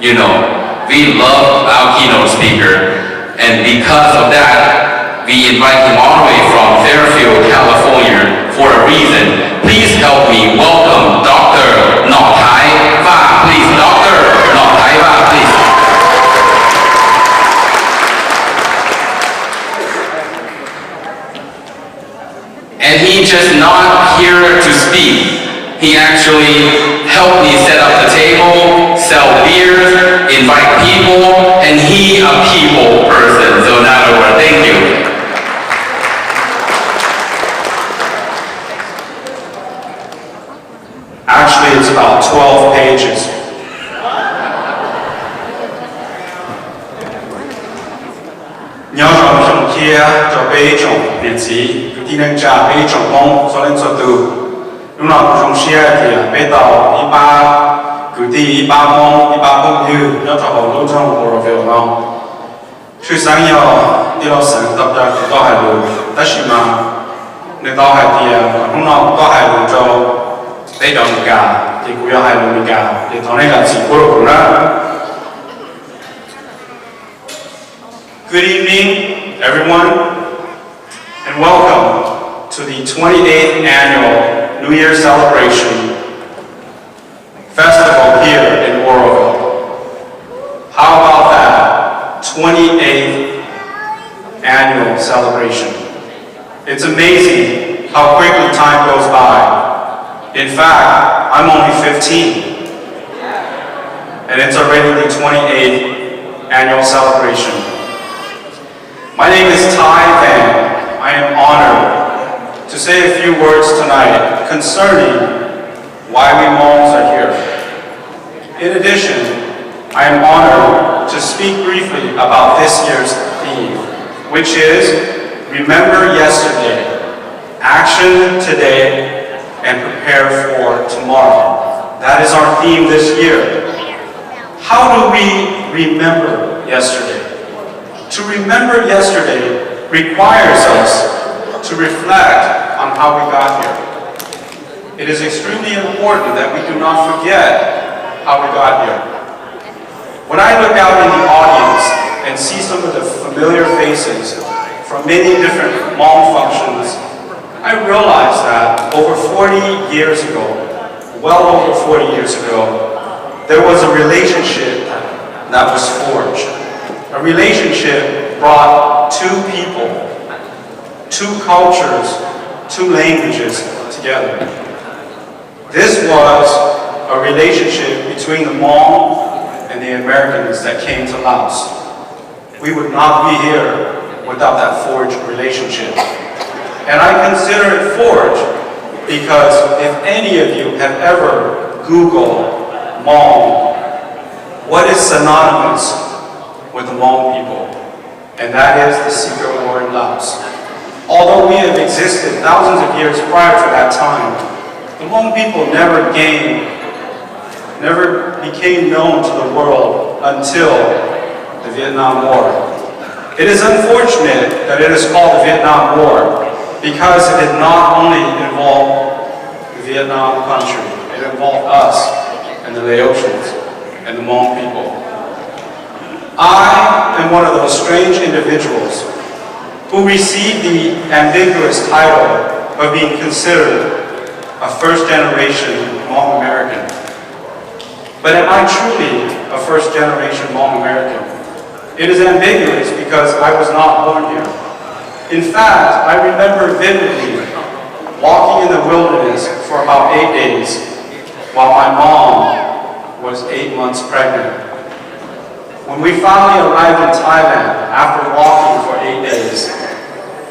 We love our keynote speaker, and because of that, we invite him all the way from Fairfield, California for a reason. Please help me welcome Dr. thaiv. Please, Dr. thaiv, please. And he just not here to speak. He actually helped me set up the table, sell beers, invite people, and he a people person. So in other words, thank you. Actually, it's about 12 pages. Nhớ rằng trong kia cho bé trong điện sĩ, thì nên trả bé trong mong cho nên cho từ lúc nào trong xe thì bé tàu đi ba cứ đi ba mong đi ba công như nhớ cho họ luôn trong Oroville nào. Suy sáng nhau đi lo sáng tập ra cũng có hai luôn, tất nhiên mà nên tao hai tiền lúc nào có hai luôn cho bé trong cả thì cũng có hai luôn cả thì thằng này là chỉ có được đó. Good evening, everyone, and welcome to the 28th annual New Year celebration festival here in Oroville. How about that? 28th annual celebration. It's amazing how quickly time goes by. In fact, I'm only 15, and it's already the 28th annual celebration. My name is thaiv, and I am honored to say a few words tonight concerning why we Hmongs are here. In addition, I am honored to speak briefly about this year's theme, which is Remember Yesterday, Action Today, and Prepare for Tomorrow. That is our theme this year. How do we remember yesterday? To remember yesterday requires us to reflect on how we got here. It is extremely important that we do not forget how we got here. When I look out in the audience and see some of the familiar faces from many different Hmong functions, I realize that over 40 years ago, well over 40 years ago, there was a relationship that was forged. A relationship brought two people, two cultures, two languages together. This was a relationship between the Hmong and the Americans that came to Laos. We would not be here without that forged relationship. And I consider it forged because if any of you have ever Googled Hmong, what is synonymous with the Hmong people? And that is the secret war in Laos. Although we have existed thousands of years prior to that time, the Hmong people never became known to the world until the Vietnam War. It is unfortunate that it is called the Vietnam War because it did not only involve the Vietnam country, it involved us and the Laotians and the Hmong people. I am one of those strange individuals who received the ambiguous title of being considered a first-generation Hmong American. But am I truly a first-generation Hmong American? It is ambiguous because I was not born here. In fact, I remember vividly walking in the wilderness for about 8 days while my mom was 8 months pregnant. When we finally arrived in Thailand, after walking for 8 days,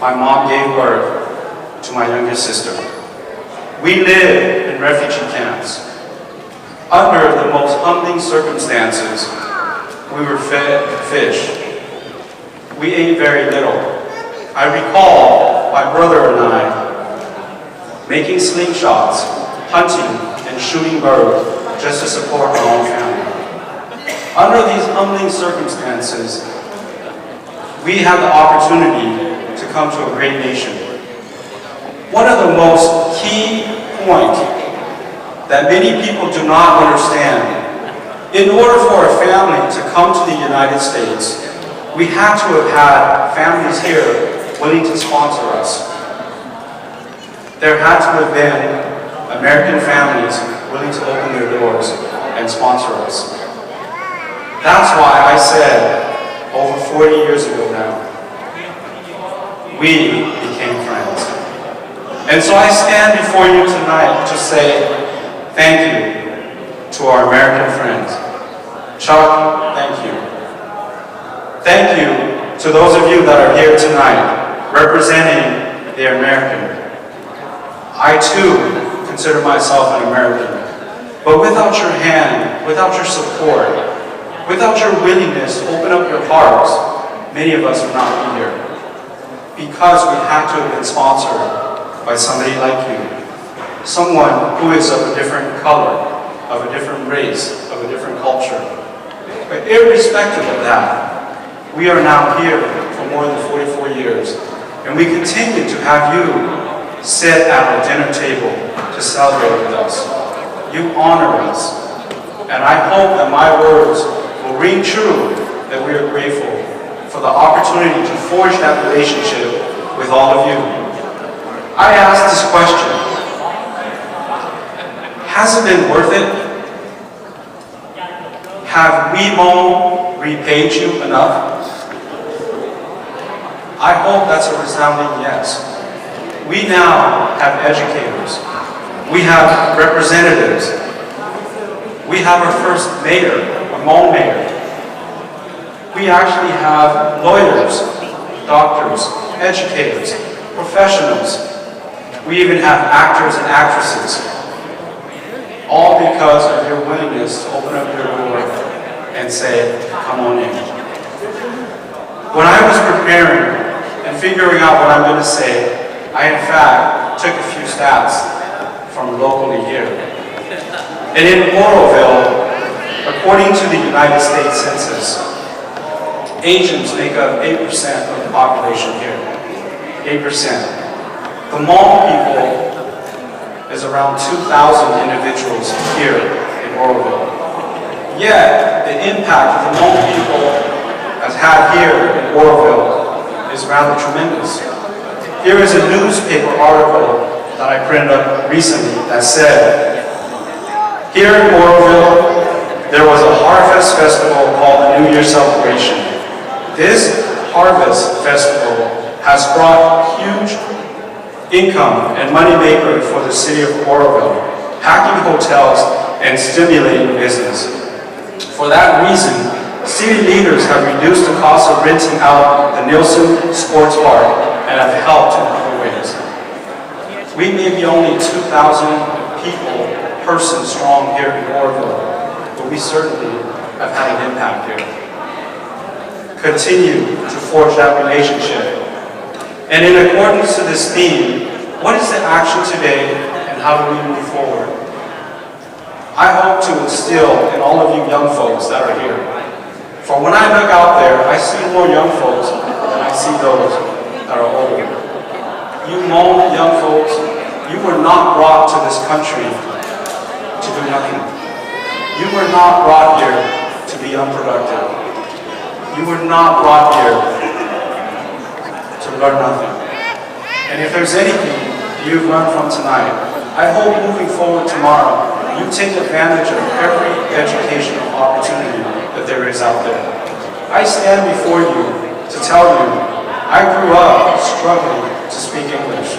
my mom gave birth to my youngest sister. We lived in refugee camps. Under the most humbling circumstances, we were fed fish. We ate very little. I recall my brother and I making slingshots, hunting, and shooting birds just to support our own family. Under these humbling circumstances, we had the opportunity to come to a great nation. One of the most key points that many people do not understand In order for a family to come to the United States, we had to have had families here willing to sponsor us. There had to have been American families willing to open their doors and sponsor us. That's why I said, over 40 years ago now, we became friends. And so I stand before you tonight to say thank you to our American friends. Chuck, thank you. Thank you to those of you that are here tonight representing the American. I too consider myself an American. But without your hand, without your support, without your willingness to open up your hearts, many of us would not be here. Because we had to have been sponsored by somebody like you. Someone who is of a different color, of a different race, of a different culture. But irrespective of that, we are now here for more than 44 years. And we continue to have you sit at our dinner table to celebrate with us. You honor us. And I hope that my words will ring true, that we are grateful for the opportunity to forge that relationship with all of you. I ask this question, has it been worth it? Have we hmong repaid you enough? I hope that's a resounding yes. We now have educators. We have representatives. We have our first mayor, a Hmong mayor. We actually have lawyers, doctors, educators, professionals. We even have actors and actresses. All because of your willingness to open up your door and say, come on in. When I was preparing and figuring out what I'm going to say, I in fact took a few stats from locally here. And in Oroville, according to the United States Census, Asians make up 8% of the population here. 8%. The Hmong people is around 2,000 individuals here in Oroville. Yet, the impact the Hmong people has had here in Oroville is rather tremendous. Here is a newspaper article that I printed up recently that said, here in Oroville, there was a harvest festival called the New Year celebration. This harvest festival has brought huge income and money maker for the city of Oroville, packing hotels and stimulating business. For that reason, city leaders have reduced the cost of renting out the Nielsen Sports Park and have helped in other ways. We may be only 2,000 persons strong here in Oroville, but we certainly have had an impact here. Continue to forge that relationship. And in accordance to this theme, what is the action today and how do we move forward? I hope to instill in all of you young folks that are here. For when I look out there, I see more young folks than I see those that are older. You Hmong young folks, you were not brought to this country to do nothing. You were not brought here to be unproductive. You were not brought here to learn nothing. And if there's anything you've learned from tonight, I hope moving forward tomorrow, you take advantage of every educational opportunity that there is out there. I stand before you to tell you, I grew up struggling to speak English.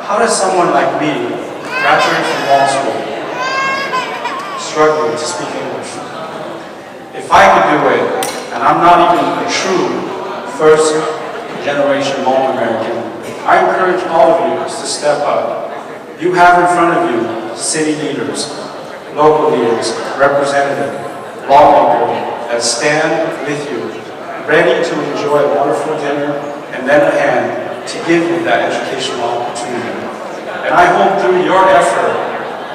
How does someone like me, graduate from law school, struggling to speak English? If I could do it, and I'm not even a true first generation Hmong American, I encourage all of you to step up. You have in front of you city leaders, local leaders, representatives, lawmakers that stand with you, ready to enjoy a wonderful dinner and then a hand to give you that educational opportunity. And I hope through your effort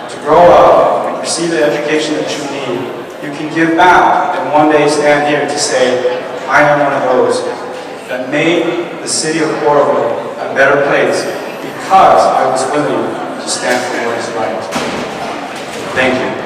to grow up and receive the education that you need, you can give back and one day stand here to say, I am one of those that made the city of Oroville a better place because I was willing to stand for what is right. Thank you.